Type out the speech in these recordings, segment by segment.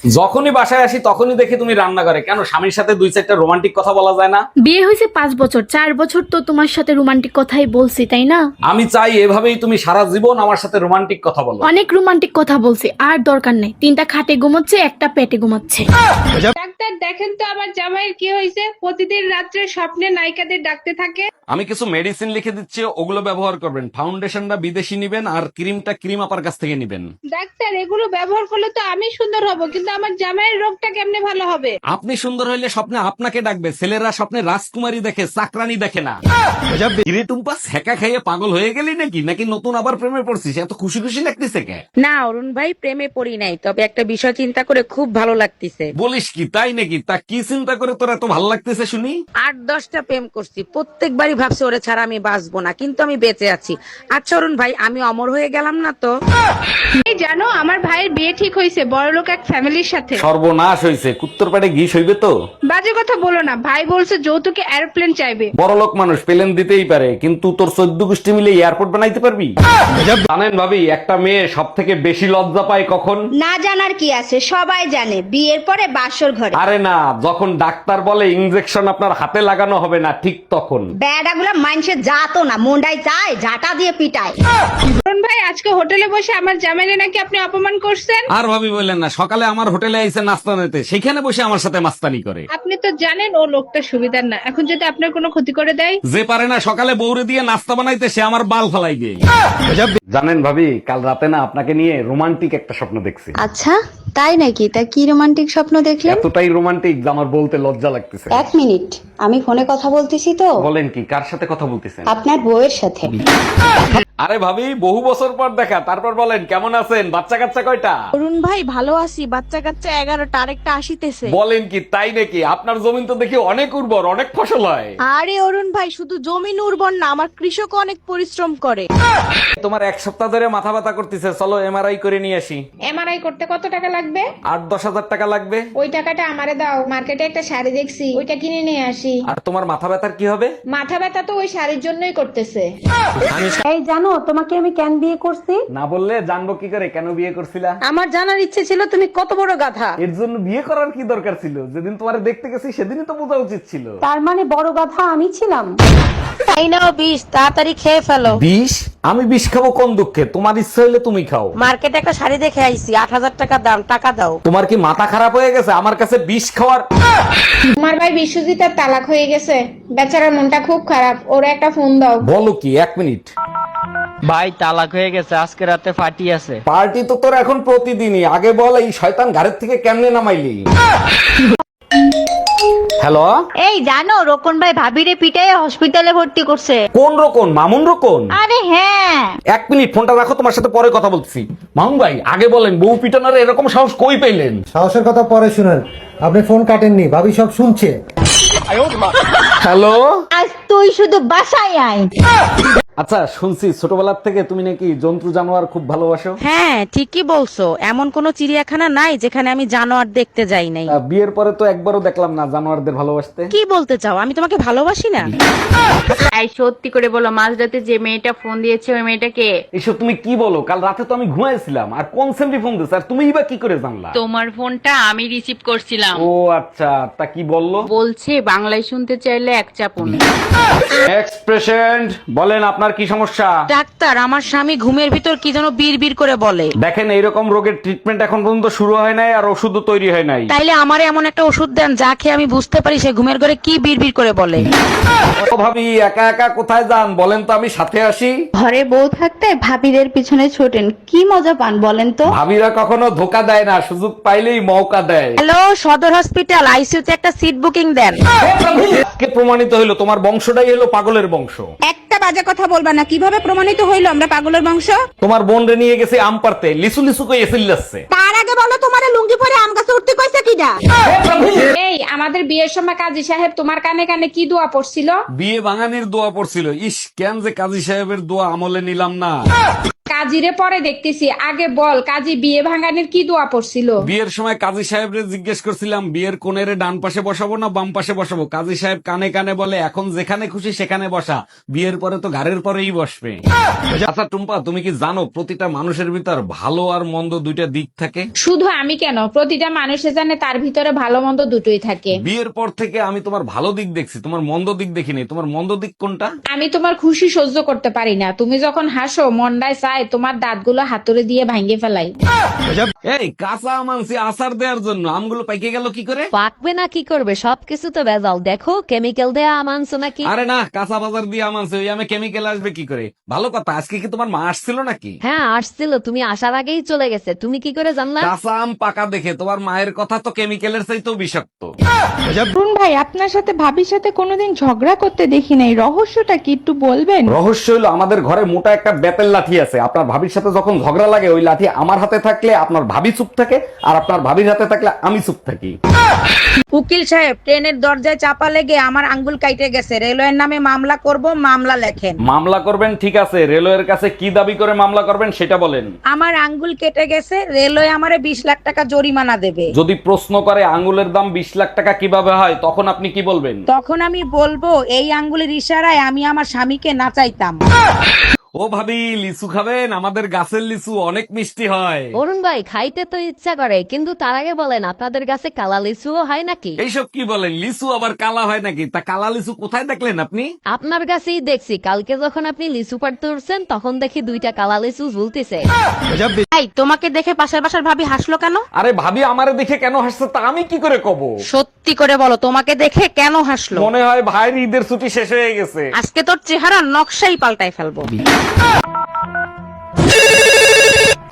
যখনই বাসায় আসি তখনই দেখি তুমি রান্না করে। কেন, স্বামীর সাথে দুই চারটা রোমান্টিক কথা বলা যায় না? বিয়ে হয়েছে 5 বছর, 4 বছর তো তোমার সাথে রোমান্টিক কথাই বলছি, তাই না? আমি চাই এভাবেই তুমি সারা জীবন আমার সাথে রোমান্টিক কথা বলো। অনেক রোমান্টিক কথা বলছি, আর দরকার নেই। 3টা খাটে ঘুমাচ্ছে, একটা পেটে ঘুমাচ্ছে। ডাক্তার দেখেন তো আমার জামাইয়ের কি হয়েছে, প্রতিদিন রাত্রে স্বপ্নে নায়িকাদের ডাকতে থাকে। আমি কিছু মেডিসিন লিখে দিচ্ছি, ওগুলো ব্যবহার করবেন। ফাউন্ডেশনটা বিদেশি নিবেন, আর ক্রিমটা ক্রিম আপার কাছ থেকে নিবেন। ডাক্তার এগুলো ব্যবহার করলে তো আমি সুন্দর হব, কিন্তু আমার জামাইয়ের রোগটা কেমনে ভালো হবে? আপনি সুন্দর হইলে স্বপ্নে আপনাকে ডাকবে। ছেলেরা স্বপ্নে রাজকুমারী দেখে, চাকরানী দেখে না। কিরে টুম্পা, সেকা খাইয়ে পাগল হয়ে গেলি নাকি? নাকি নতুন আবার প্রেমে পড়ছিস? এত খুশি খুশি লাগতেছে কে? না অরুণ ভাই, প্রেমে পড়ি নাই, তবে একটা বিষয় চিন্তা করে খুব ভালো লাগতেছে। বলিস কি, তাই নাকি? তা কি চিন্তা করে তোর এত ভালো লাগতেছে শুনি? 8-10টা প্রেম করছি, প্রত্যেকবারই ভাবছি ওরে ছাড়া আমি বাঁচবো না, কিন্তু আমি বেঁচে আছি। আচ্ছা অরুণ ভাই, আমি অমর হয়ে গেলাম না তো? এই জানো, আমার ভাইয়ের বিয়ে ঠিক হয়েছে বড়লোক এক ফ্যামিলির সাথে। সর্বনাশ হইছে, কুত্তর পেটে ঘি হইবে তো। বাজে কথা বলো না, ভাই বলছে যৌতুকে এরোপ্লেন চাইবে। বড়লোক মানুষ প্লেন দিতেই পারে, কিন্তু তোর 14 গোষ্ঠী মিলে এয়ারপোর্ট বানাইতে পারবি? জানেন ভাবি, একটা মেয়ে সব থেকে বেশি লজ্জা পায় কখন? না জানার কি আছে, সবাই জানে, বিয়ের পরে বাসর ঘরে। আরে না, যখন ডাক্তার বলে ইনজেকশন আপনার হাতে লাগানো হবে না, ঠিক তখন। বেড়াগুলা মানুষের জাতো না, মুন্ডাই চায় ঝাঁটা দিয়ে পিটায়। অরুণ ভাই, আজকে হোটেলে বসে আমার জামাইরে নাকি আপনি অপমান করছেন। আর ভাবি বললেন না, সকালে আমার হোটেলে আইসে নাস্তা নিতে, সেখানে বসে আমার সাথে মাস্তানি করে। আপনি তো জানেন ও লোকটা সুবিধার না, এখন যদি আপনার কোনো ক্ষতি করে দেয়। যে পারে না সকালে বউরে দিয়ে নাস্তা বানাইতে, সে আমার বাল ফালাই দিয়ে। জানেন ভাবি, কাল রাতে না আপনাকে নিয়ে রোমান্টিক একটা স্বপ্ন দেখছি। আচ্ছা তাই নাকি? তা কি রোমান্টিক স্বপ্ন দেখলেন? এতটাই রোমান্টিক যে আমার বলতে লজ্জা লাগতেছে। 1 মিনিট, আমি ফোনে কথা বলতেছি তো। বলেন কি, কার সাথে কথা বলতেছেন? আপনার বউয়ের সাথে। আরে ভাবি, বহু বছর পর দেখা, তারপর বলেন কেমন আছেন? বাচ্চা কাচ্চা কয়টা? অরুণ ভাই ভালো আছি, বাচ্চা কাচ্চা 11টা, আরেকটা আসিতেছে। বলেন কি, তাই নাকি? আপনার জমিন তো দেখি অনেক উর্বর, অনেক ফসল হয়। আরে অরুণ ভাই, শুধু জমিন উর্বর না, আমার কৃষক অনেক পরিশ্রম করে। তোমার 1 সপ্তাহ ধরে মাথা ব্যথা করতেছে, চলো এমআরআই করে নিয়ে আসি। এমআরআই করতে কত টাকা লাগবে? 8-10 হাজার টাকা লাগবে। ওই টাকাটা আমারে দাও, মার্কেটে একটা শাড়ি দেখছি, ওইটা কিনে নিয়ে আসি। আর তোমার মাথা ব্যথার কি হবে? মাথা ব্যথা তো ওই শাড়ির জন্যই করতেছে। এই জানো তোমাকে আমি কেন বিয়ে করছি? না বললে জানবো কি করে কেন বিয়ে করছিলা? আমার জানার ইচ্ছে ছিল তুমি কত বড় গাধা। এর জন্য বিয়ে করার কি দরকার ছিল? যেদিন তোমারে দেখতে গেছি সেদিনই তো বোঝা উচিত ছিল। তার মানে বড় গাধা আমি ছিলাম? তাই নাও বিষ, তাড়াতাড়ি খেয়ে ফেলো। বিষ? আমি বিষ খাবো কোন দুঃখে? তোমার ইচ্ছা হইলে তুমি খাও। মার্কেটে একটা শাড়ি দেখে আইছি, 8,000 টাকা দাম, টাকা দাও। তোমার কি মাথা খারাপ হয়ে গেছে আমার কাছে বিষ খাওয়ার? আমার ভাই বিশ্বজিতের তালাক হয়ে গেছে, বেচারার মনটা খুব খারাপ, ওর একটা ফোন দাও। বলো কি, 1 মিনিট। ভাই তালাক হয়ে গেছে, আজকে রাতে পার্টি আছে। পার্টি তো তোর এখন প্রতিদিনই। আগে বল, এই শয়তান ঘাড়ের থেকে কেমনে নামাইলি? হ্যালো, এই জানো, রোকন ভাই ভাবিরে পিটাই হসপিটালে ভর্তি করছে। কোন রকম? মামুন রকম? আরে হ্যাঁ। 1 মিনিট, ফোনটা রাখো, তোমার সাথে পরে কথা বলছি। মামুন ভাই, আগে বলেন, বউ পিটানোর এরকম সাহস কই পেলেন? সাহসের কথা পরে শুনেন, আপনি ফোন কাটেননি, ভাবি সব শুনছে। হ্যালো, আজ তুই শুধু বাসায় আয়। আচ্ছা শুনছি ছোটবেলার থেকে তুমি নাকি জন্তু জানোয়ার খুব ভালোবাসো। হ্যাঁ ঠিকই বলছো, এমন কোন চিড়িয়াখানা নাই যেখানে আমি জানোয়ার দেখতে যাই নাই। বিয়ের পরে তো একবারও দেখলাম না জানোয়ারদের ভালোবাসতে। কি বলতে চাও, আমি তোমাকে ভালোবাসি না? এই সত্যি করে বলো, মাঝরাতে যে মেয়েটা ফোন দিয়েছে ওই মেয়েটা কে? এসব তুমি কি বলো? কাল রাতে তো আমি ঘুমাইছিলাম, আর কোন সেমরি ফোন দিছে, আর তুমিই বা কি করে জানলা? তোমার ফোনটা আমি রিসিভ করছিলাম। ও আচ্ছা, তা কি বললো? বলছে বাংলায় শুনতে চাইলে এক চাপুন। এক্সপ্রেশন, বলেন আপনার কি সমস্যা? ডাক্তার, আমার স্বামী ঘুমের ভিতর কি যেন বিড়বিড় করে বলে। দেখেন, এইরকম রোগের ট্রিটমেন্ট এখন পর্যন্ত শুরু হয় নাই, আর ওষুধও তৈরি হয় নাই। তাইলে আমার এমন একটা ওষুধ দেন যা খেয়ে আমি বুঝতে পারি সে ঘুমের ঘরে কি বিড়বিড় করে বলে। ও ভাবি, একা একা কোথায় যান বলেন তো, আমি সাথে আসি। ঘরে বউ থাকতে ভাবিদের পিছনে ছোটেন, কি মজা পান বলেন তো? ভাবিরা কখনো ধোকা দেয় না, সুযোগ পাইলেই মৌকা দেয়। হ্যালো, সদর হসপিটাল, আইসিইউতে একটা সিট বুকিং দেন। আজকে প্রমাণিত হইলো তোমার বংশটাই হলো পাগলের বংশ। একটা বাজে কথা বলবা না, কিভাবে প্রমাণিত হইলো আমরা পাগলের বংশ? তোমার বোন রে নিয়ে গেছে আম পারতে, লিসু লিসু কই এসিল্লাছে। তার আগে বলো, তোমারে লুঙ্গি পরে আম গাছে উঠতে কইছে কিডা? এই আমাদের বিয়ের সময় কাজী সাহেব তোমার কানে কানে কি দোয়া পড়ছিল? বিয়ে ভাঙানির দোয়া পড়ছিল। ইস, কেন যে কাজী সাহেবের দোয়া আমলে নিলাম না। কাজীরে পরে দেখতেছি, আগে বল কাজী বিয়ে ভাঙানোর কি দোয়া পড়ছিল? বিয়ের সময় কাজী সাহেবরে জিজ্ঞেস করছিলাম বিয়ের কোণের ডান পাশে বসাবো না বাম পাশে বসাবো। কাজী সাহেব কানে কানে বলে এখন যেখানে খুশি সেখানে বসা, বিয়ের পরে তো ঘাড়ের পরেই বসবে। আচ্ছা টুম্পা, তুমি কি জানো প্রতিটা মানুষের ভিতর ভালো আর মন্দ দুইটা দিক থাকে? শুধু আমি কেন, প্রতিটা মানুষে জানে তার ভিতরে ভালো মন্দ দুটোই থাকে। বিয়ের পর থেকে আমি তোমার ভালো দিক দেখছি, তোমার মন্দ দিক দেখিনি। তোমার মন্দ দিক কোনটা? আমি তোমার খুশি সহ্য করতে পারি না। তুমি যখন হাসো মন্ডায় চায় তোমার দাঁতগুলো হাতুড়ে দিয়ে ভাঙিয়ে ফেলাই। এই কাঁচা আম আনছি আচার দেওয়ার জন্য, আমগুলো পাইকে গেল কি করে? পাকবে না কি করবে, সবকিছু তো ভেজাল। দেখো কেমিক্যাল দেয়া আম আনছো নাকি? আরে না, কাঁচা বাজার দিয়ে আম আনছে, ওই আমে কেমিক্যাল আসবে কি করে? ভালো কথা, আজকে কি তোমার মা আসছিল নাকি? হ্যাঁ আসছিল, তুমি আসার আগেই চলে গেছে। তুমি কি করে জানলা? কাঁচা আম পাকা দেখে তোমার মায়ের কথা তো কেমিক্যালের চাইতেও বিষাক্ত। অরুণ ভাই, আপনার সাথে ভাবির সাথে কোনোদিন ঝগড়া করতে দেখি নাই, রহস্যটা কি একটু বলবেন? রহস্য হলো আমাদের ঘরে মোটা একটা বেতের লাঠি আছে। আপনার ভাবির সাথে যখন ঝগড়া লাগে ওই লাঠি আমার হাতে থাকলে আপনার ভাবি চুপ থাকে, আর আপনার ভাবির হাতে থাকলে আমি চুপ থাকি। উকিল সাহেব, ট্রেনের দরজায় চাপা লেগে আমার আঙ্গুল কাইটে গেছে। রেলওয়ের নামে মামলা করব, মামলা লেখেন। মামলা করবেন ঠিক আছে, রেলওয়ের কাছে কি দাবি করে মামলা করবেন সেটা বলেন। আমার আঙ্গুল কেটে গেছে, রেলওয়ে আমারে 20 লাখ টাকা জরিমানা দেবে। যদি প্রশ্ন করে আঙ্গুলের দাম 20 লাখ টাকা কিভাবে হয়, তখন আপনি কি বলবেন? তখন আমি বলবো এই আঙ্গুলের ইশারায় আমি আমার স্বামীকে নাচাইতাম। ও ভাবি, লিচু খাবেন? আমাদের গাছের লিচু অনেক মিষ্টি হয়। অরুণ ভাই, খাইতে তো ইচ্ছা করে, কিন্তু তার আগে বলেন আপনাদের কাছে কালা লিচুও হয় নাকি? এইসব কি বলেন, লিচু আবার কালা হয় নাকি? তা কালা লিচু কোথায় দেখলেন আপনি? আপনার কাছেই দেখছি, কালকে যখন আপনি লিচু পাড়তে উঠছেন তখন দেখি 2টা কালা লিচু ঝুলতেছে। এই, তোমাকে দেখে পাশের বাসার ভাবি হাসলো কেন? আরে ভাবি আমারে দেখে কেন হাসছে তা আমি কি করে কব? সত্যি করে বলো, তোমাকে দেখে কেন হাসলো? মনে হয় ভাইয়ের ঈদের ছুটি শেষ হয়ে গেছে। আজকে তোর চেহারা নকশাই পাল্টাই ফেলবো।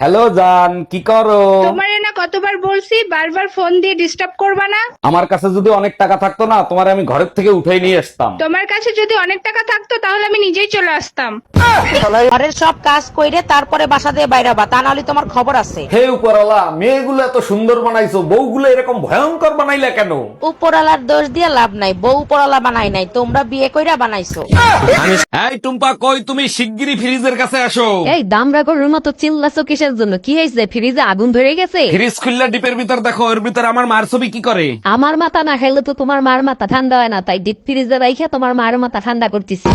হ্যালো জান, কি করো? তোমারে না কতবার বলছি বারবার ফোন দিয়ে ডিস্টার্ব করবা না। আমার কাছে যদি অনেক টাকা থাকতো না, তোমার আমি ঘরের থেকে উঠাই নিয়ে আসতাম। তোমার কাছে যদি অনেক টাকা থাকতো তাহলে আমি নিজেই চলে আসতাম। ঘরের সব কাজ কইরে তারপরে বাসা দিয়ে বাইরাবা, তা নাহলে তোমার খবর আছে। হে উপরওয়ালা, মেয়েগুলো এত সুন্দর বানাইছো, বউগুলো এরকম ভয়ঙ্কর বানাইলা কেন? উপরালার দোষ দিয়ে লাভ নাই, বউ উপরালা বানাই নাই, তোমরা বিয়ে কইরা বানাইছো। এই টুম্পা, কই তুমি? শিগগিরই ফ্রিজের কাছে আসো। এই দামরা গরুর মতো চিল্লাছো কিসের জন্য? কি হয়েছে? ফ্রিজে আগুন ধরে গেছে? ফ্রিজ খুললা ডিপের ভিতর দেখো, এর ভিতর আমার মার ছবি কি করে? আমার মাথা না খাইলে তো তোমার মার মাথা ঠান্ডা হয় না, তাই ডিপ ফ্রিজে রাইখা তোমার মার মাথা ঠান্ডা করতেছি।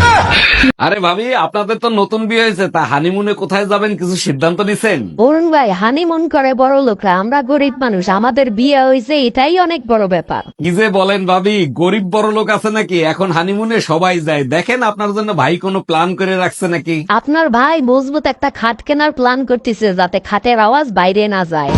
আরে ভাবি, আপনাদের তো নতুন বিয়ে হয়েছে, তা হানিমুনে কোথায় যাবেন কিছু সিদ্ধান্ত নিছেন? অরুণ ভাই, হানিমুন করে বড় লোকরা, আমরা গরিব মানুষ, আমাদের বিয়ে হয়েছে এটাই অনেক বড় ব্যাপার। কি যে বলেন ভাবি, গরিব বড় লোক আছে নাকি? এখন হানিমুনে সবাই যায়। দেখেন আপনার জন্য ভাই কোনো প্ল্যান করে রাখছে নাকি? আপনার ভাই মজবুত একটা খাট কেনার প্ল্যান করতেছে, যাতে খাটের আওয়াজ বাইরে না যায়।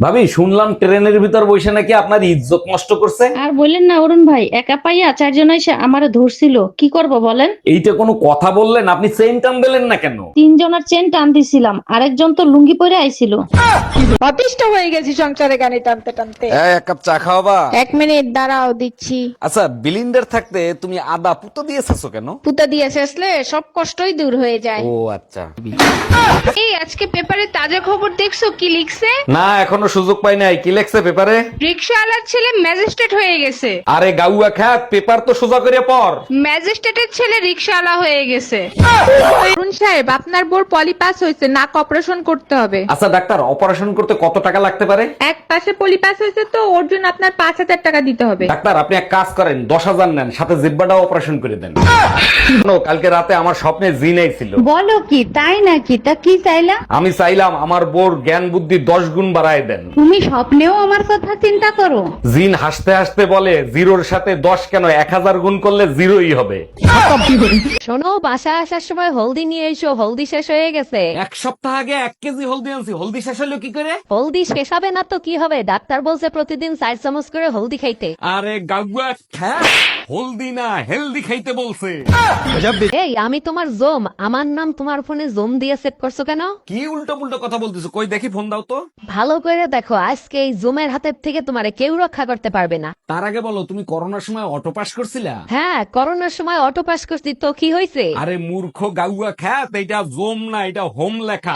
ভাবি, শুনলাম ট্রেনের ভিতর বসে নাকি আপনার ইজ্জত নষ্ট করছে। আর বললেন না অরুণ ভাই, একা পাইয়া 4 জন এসে আমারে ধরছিল, কি করব বলেন? এইটা কোনো কথা বললেন? আপনি চেইন টান দিলেন না কেন? 3 জনের চেন টান দিছিলাম, আরেকজন তো লুঙ্গি পরে আইছিল। অতিষ্ঠ হয়ে গেছি সংসারে গানি টানতে টানতে। এক কাপ চা খাওয়াবা? 1 মিনিট দাঁড়াও, দিচ্ছি। আচ্ছা, বিলিন্ডার থাকতে তুমি আদা পুতো দিয়েছো কেন? পুতা দিয়ে শেষলে সব কষ্টই দূর হয়ে যায়। ও আচ্ছা। এই আজকে পেপারে তাজা খবর দেখছো কি লিখছে? না, এখনো সুযোগ পাই নাই। কি লেখছে পেপারে? রিকশাওয়ালার ছেলে ম্যাজিস্ট্রেট হয়ে গেছে। আরে গাউয়া খ্যাত, পেপার তো সোজা করে পড়। ম্যাজিস্ট্রেটের ছেলে রিকশাওয়ালা হয়ে গেছে। অরুণ সাহেব, আপনার বোর পলিপাস হয়েছে, নাক অপারেশন করতে হবে। আচ্ছা ডাক্তার, অপারেশন করতে কত টাকা লাগতে পারে? এক পাশে পলিপাস হয়েছে তো ওর জন্য আপনার 5,000 টাকা দিতে হবে। ডাক্তার, আপনি এক কাজ করেন, 10,000 নেন, সাথে জিব্বাটাও অপারেশন করে দেন। শোনো, কালকে রাতে আমার স্বপ্নে জিন আইছিল। বলো কি, তাই নাকি? তা কি চাইলা? আমি চাইলাম আমার বোর জ্ঞান বুদ্ধি 10 গুণ বাড়ায় দেন। তুমি স্বপ্নেও আমার কথা চিন্তা করো? জিন হাসতে হাসতে বলে, 0-র সাথে 10 কেন, 1000 গুণ করলে 0ই হবে। শোনো, বাসায় আসার সময় হলদি নিয়ে এসো, হলদি শেষ হয়ে গেছে। এক সপ্তাহ আগে 1 কেজি হলদি আনছি, হলদি শেষ হলো কি করে? হলদি শেষ হবে না তো কি হবে? ডাক্তার বলছে প্রতিদিন 4 চামচ করে হলদি খাইতে। আরে গাগুয়া খ্যাত, হলদি না হেলদি খাইতে বলছে। এই, আমি তোমার জোম, আমার নাম তোমার ফোনে জোম দিয়ে সেট করছো কেন? কি উল্টো পুল্টো কথা বলতেছো? কই দেখি, ফোন দাও তো। ভালো করে দেখো, আজকে এই জোমের হাতের থেকে তোমারে কেউ রক্ষা করতে পারবে না। তার আগে বলো, তুমি করোনার সময় অটো পাস করছিলা? হ্যাঁ, করোনার সময় অটো পাস করছি, তো কি হয়েছে? আরে মূর্খ গাউয়া খ্যাত, এটা জোম না, এটা হোম লেখা।